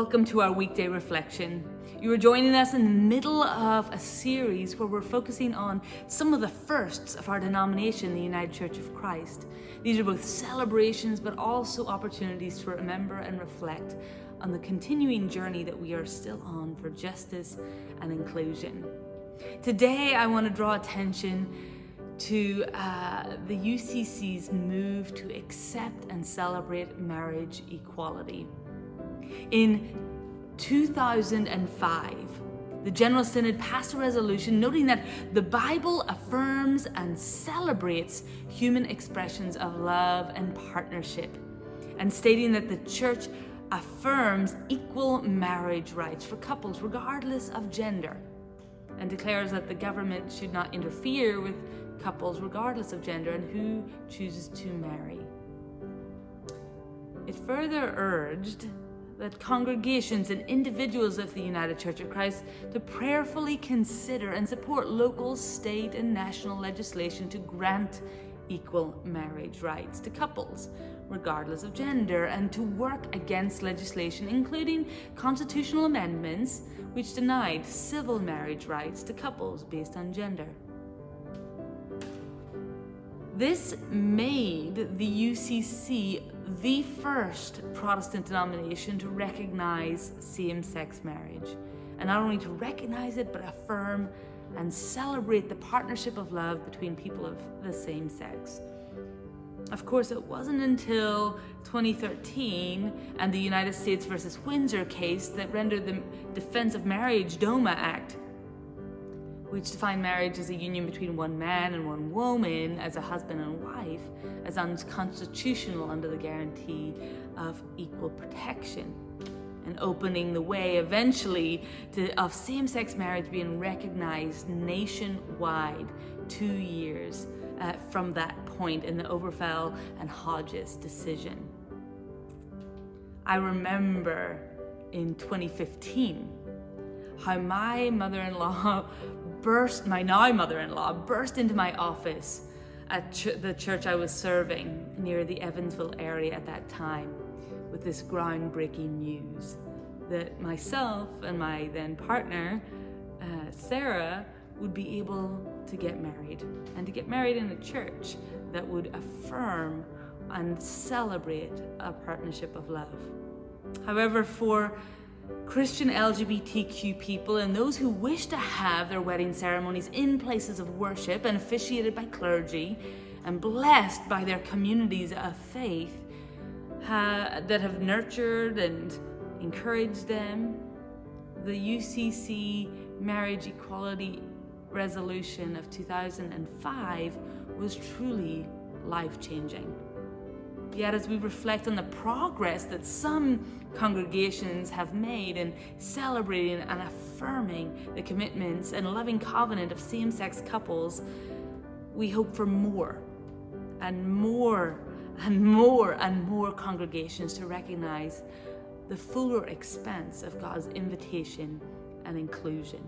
Welcome to our Weekday Reflection. You are joining us in the middle of a series where we're focusing on some of the firsts of our denomination, the United Church of Christ. These are both celebrations but also opportunities to remember and reflect on the continuing journey that we are still on for justice and inclusion. Today I want to draw attention to the UCC's move to accept and celebrate marriage equality. In 2005, the General Synod passed a resolution noting that the Bible affirms and celebrates human expressions of love and partnership, and stating that the Church affirms equal marriage rights for couples regardless of gender, and declares that the government should not interfere with couples regardless of gender and who chooses to marry. It further urged that congregations and individuals of the United Church of Christ to prayerfully consider and support local, state, and national legislation to grant equal marriage rights to couples, regardless of gender, and to work against legislation, including constitutional amendments which denied civil marriage rights to couples based on gender. This made the UCC the first Protestant denomination to recognize same-sex marriage, and not only to recognize it, but affirm and celebrate the partnership of love between people of the same sex. Of course, it wasn't until 2013 and the United States versus Windsor case that rendered the Defense of Marriage DOMA Act, which defined marriage as a union between one man and one woman as a husband and wife, as unconstitutional under the guarantee of equal protection, and opening the way eventually of same-sex marriage being recognized nationwide 2 years from that point in the Obergefell and Hodges decision. I remember in 2015 how my now mother-in-law burst into my office at the church I was serving near the Evansville area at that time with this groundbreaking news that myself and my then partner, Sarah, would be able to get married, and to get married in a church that would affirm and celebrate a partnership of love. However, for Christian LGBTQ people and those who wish to have their wedding ceremonies in places of worship and officiated by clergy and blessed by their communities of faith that have nurtured and encouraged them, the UCC Marriage Equality Resolution of 2005 was truly life-changing. Yet as we reflect on the progress that some congregations have made in celebrating and affirming the commitments and loving covenant of same-sex couples, we hope for more and more and more and more congregations to recognize the fuller expanse of God's invitation and inclusion.